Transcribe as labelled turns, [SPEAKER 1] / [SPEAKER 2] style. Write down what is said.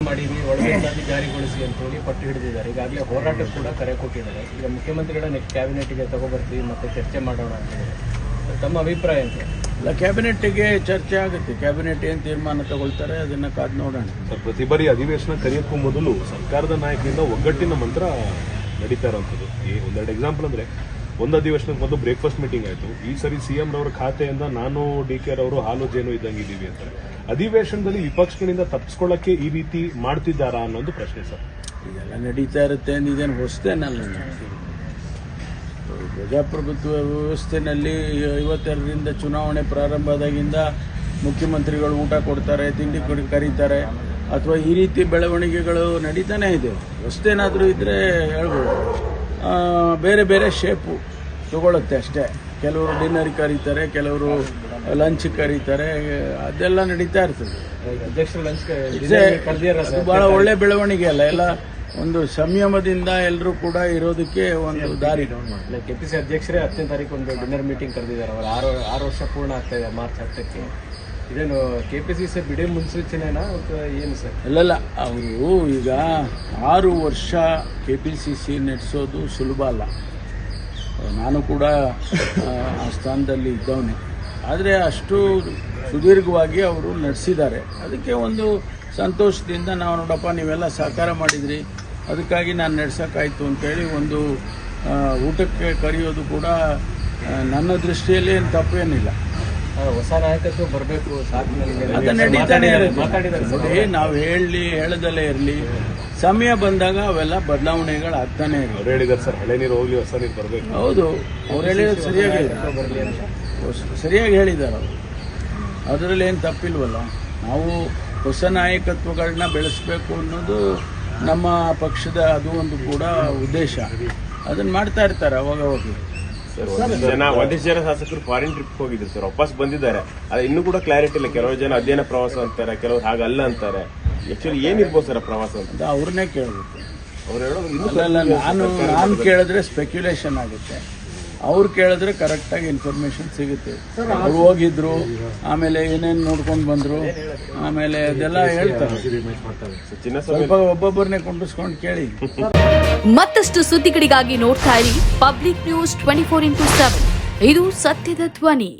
[SPEAKER 1] ಮಾಡಿದ್ವಿ ಒಳಗೆ ಜಾರಿಗೊಳಿಸಿ ಅಂತ ಹೇಳಿ ಪಟ್ಟು ಹಿಡಿದಿದ್ದಾರೆ. ಈಗಾಗಲೇ ಹೋರಾಟಕ್ಕೆ ಕೂಡ ಕರೆ ಕೊಟ್ಟಿದ್ದಾರೆ. ಈಗ ಮುಖ್ಯಮಂತ್ರಿಗಳ ನೆಕ್ಸ್ಟ್ ಕ್ಯಾಬಿನೆಟ್ಗೆ ತಗೊಬರ್ತೀವಿ ಮತ್ತೆ ಚರ್ಚೆ ಮಾಡೋಣ ಅಂತ ಹೇಳಿದ್ದಾರೆ. ತಮ್ಮ ಅಭಿಪ್ರಾಯ ಅಂತ?
[SPEAKER 2] ಇಲ್ಲ, ಕ್ಯಾಬಿನೆಟ್ಗೆ ಚರ್ಚೆ ಆಗುತ್ತೆ. ಕ್ಯಾಬಿನೆಟ್ ಏನು ತೀರ್ಮಾನ ತಗೊಳ್ತಾರೆ ಅದನ್ನು ಕಾದು ನೋಡೋಣ.
[SPEAKER 3] ಸರ್, ಪ್ರತಿ ಬಾರಿ ಅಧಿವೇಶನ ಕರೆಯೋಕ್ಕೂ ಮೊದಲು ಸರ್ಕಾರದ ನಾಯಕರಿಂದ ಒಗ್ಗಟ್ಟಿನ ಮಂತ್ರ ನಡೀತಾ ಇರೋಂಥದ್ದು. ಈ ಒಂದೆರಡು ಎಕ್ಸಾಂಪಲ್ ಅಂದರೆ, ಒಂದು ಅಧಿವೇಶನಕ್ಕೆ ಮೊದಲು ಬ್ರೇಕ್ಫಾಸ್ಟ್ ಮೀಟಿಂಗ್ ಆಯಿತು. ಈ ಸರಿ ಸಿಎಂ ರವರ ಖಾತೆಯಿಂದ ನಾನು DK ರವರು ಹಾಲು ಜೇನು ಇದ್ದಂಗೆ ಇದ್ದೀವಿ ಅಂತಾರೆ. ಅಧಿವೇಶನದಲ್ಲಿ ವಿಪಕ್ಷಗಳಿಂದ ತಪ್ಪಿಸ್ಕೊಳ್ಳಕ್ಕೆ ಈ ರೀತಿ ಮಾಡ್ತಿದ್ದಾರಾ ಅನ್ನೋದು ಪ್ರಶ್ನೆ ಸರ್.
[SPEAKER 2] ಇದೆಲ್ಲ ನಡೀತಾ ಇರುತ್ತೆ ಅಂದಿದ್ದೇನು ಹೊಸತೇನಲ್ಲ. ಪ್ರಜಾಪ್ರಭುತ್ವ ವ್ಯವಸ್ಥೆನಲ್ಲಿ 52ರಿಂದ ಚುನಾವಣೆ ಪ್ರಾರಂಭ ಆದಾಗಿಂದ ಮುಖ್ಯಮಂತ್ರಿಗಳು ಊಟ ಕೊಡ್ತಾರೆ, ತಿಂಡಿ ಕರೀತಾರೆ, ಅಥವಾ ಈ ರೀತಿ ಬೆಳವಣಿಗೆಗಳು ನಡೀತಾನೆ ಇದೆ. ಹೊಸತೇನಾದರೂ ಇದ್ದರೆ ಹೇಳ್ಬೋದು. ಬೇರೆ ಬೇರೆ ಶೇಪು ತಗೊಳುತ್ತೆ ಅಷ್ಟೇ. ಕೆಲವರು ಡಿನ್ನರ್ ಕರೀತಾರೆ, ಕೆಲವರು ಲಂಚ್ ಕರೀತಾರೆ, ಅದೆಲ್ಲ ನಡೀತಾ ಇರ್ತದೆ.
[SPEAKER 1] ಅಧ್ಯಕ್ಷರು ಲಂಚ್
[SPEAKER 2] ಬಹಳ ಒಳ್ಳೆ ಬೆಳವಣಿಗೆ ಅಲ್ಲ. ಎಲ್ಲ ಒಂದು ಸಂಯಮದಿಂದ ಎಲ್ಲರೂ ಕೂಡ ಇರೋದಕ್ಕೆ ಒಂದು ದಾರಿ.
[SPEAKER 1] KPC ಅಧ್ಯಕ್ಷರೇ 10ನೇ ತಾರೀಕು ಒಂದು ಡಿನ್ನರ್ ಮೀಟಿಂಗ್ ಕರೆದಿದ್ದಾರೆ. ಅವರು 6 ವರ್ಷ ಪೂರ್ಣ ಆಗ್ತಾ ಇದೆ ಮಾರ್ಚ್ 10ಕ್ಕೆ. ಇದೇನು KPCC ಬಿಡಿ ಮುನ್ಸೂಚನೆನಾ ಅಥವಾ ಏನು ಸರ್?
[SPEAKER 2] ಅಲ್ಲಲ್ಲ, ಅವರು ಈಗ 6 ವರ್ಷ KPCC ನಡೆಸೋದು ಸುಲಭ ಅಲ್ಲ. ನಾನು ಕೂಡ ಆ ಸ್ಥಾನದಲ್ಲಿ ಇದ್ದವನೇ. ಆದರೆ ಅಷ್ಟು ಸುದೀರ್ಘವಾಗಿ ಅವರು ನಡೆಸಿದ್ದಾರೆ. ಅದಕ್ಕೆ ಒಂದು ಸಂತೋಷದಿಂದ ನಾವು ನೋಡಪ್ಪ ನೀವೆಲ್ಲ ಸಹಕಾರ ಮಾಡಿದ್ರಿ, ಅದಕ್ಕಾಗಿ ನಾನು ನಡೆಸೋಕ್ಕಾಯ್ತು ಅಂತೇಳಿ ಒಂದು ಊಟಕ್ಕೆ ಕರೆಯೋದು ಕೂಡ ನನ್ನ ದೃಷ್ಟಿಯಲ್ಲಿ ಏನು ತಪ್ಪೇನಿಲ್ಲ.
[SPEAKER 1] ಹೊಸ ನಾಯಕತ್ವ ಬರಬೇಕು,
[SPEAKER 2] ಅದು ನಡೀತಾನೆ ನೋಡಿ. ನಾವು ಹೇಳದಲ್ಲೇ ಇರಲಿ, ಸಮಯ ಬಂದಾಗ ಅವೆಲ್ಲ ಬದಲಾವಣೆಗಳಾಗ್ತಾನೆ ಇರಲಿ.
[SPEAKER 3] ಅವ್ರು ಹೇಳಿದ್ದಾರೆ ಸರ್, ಹಳೆ ನೀರು ಹೋಗ್ಲಿ ಹೊಸ ನೀರು ಬರಬೇಕು.
[SPEAKER 2] ಹೌದು, ಅವ್ರು ಹೇಳಿರೋದು ಸರಿಯಾಗಿ ಹೇಳಿದ್ದಾರೆ ಅವರು. ಅದರಲ್ಲಿ ಏನು ತಪ್ಪಿಲ್ವಲ್ಲ. ನಾವು ಹೊಸ ನಾಯಕತ್ವಗಳನ್ನ ಬೆಳೆಸಬೇಕು ಅನ್ನೋದು ನಮ್ಮ ಪಕ್ಷದ ಅದು ಒಂದು ಕೂಡ ಉದ್ದೇಶ. ಅದನ್ನು ಮಾಡ್ತಾ ಇರ್ತಾರೆ ಅವಾಗ ಹೋಗಿ.
[SPEAKER 4] ಒಂದಿಷ್ಟು ಜನ ಶಾಸಕರು ಫಾರಿನ್ ಟ್ರಿಪ್ ಹೋಗಿದ್ರು ಸರ್, ವಾಪಸ್ ಬಂದಿದ್ದಾರೆ. ಅದು ಇನ್ನೂ ಕೂಡ ಕ್ಲಾರಿಟಿ ಇಲ್ಲ. ಕೆಲವು ಜನ ಅಧ್ಯಯನ ಪ್ರವಾಸ ಅಂತಾರೆ, ಕೆಲವರು ಹಾಗಲ್ಲ ಅಂತಾರೆ. ಆಕ್ಚುಲಿ ಏನಿರ್ಬೋದು ಸರ್ ಪ್ರವಾಸ ಅಂತ
[SPEAKER 2] ಅವ್ರನ್ನೇ ಕೇಳಬೇಕು.
[SPEAKER 4] ಅವ್ರು ಹೇಳೋದು
[SPEAKER 2] ನಾನು ಕೇಳಿದ್ರೆ ಸ್ಪೆಕ್ಯುಲೇಷನ್ ಆಗುತ್ತೆ, ಅವ್ರು ಕೇಳಿದ್ರೆ ಕರೆಕ್ಟಾಗಿ ಇನ್ಫಾರ್ಮೇಶನ್ ಸಿಗುತ್ತೆ. ಅವ್ರು ಹೋಗಿದ್ರು, ಆಮೇಲೆ ಏನೇನು ನೋಡ್ಕೊಂಡು ಬಂದರು, ಆಮೇಲೆ ಅದೆಲ್ಲ ಹೇಳ್ತಾರೆ. ಸ್ವಲ್ಪ ಒಬ್ಬೊಬ್ಬರನ್ನೇ ಕೊಂಡಿಸ್ಕೊಂಡು ಕೇಳಿ.
[SPEAKER 5] ಮತ್ತಷ್ಟು ಸುದ್ದಿಗಳಿಗಾಗಿ ನೋಡ್ತಾ ಇರಿ ಪಬ್ಲಿಕ್ ನ್ಯೂಸ್ 24x7. ಇದು ಸತ್ಯದ ಧ್ವನಿ.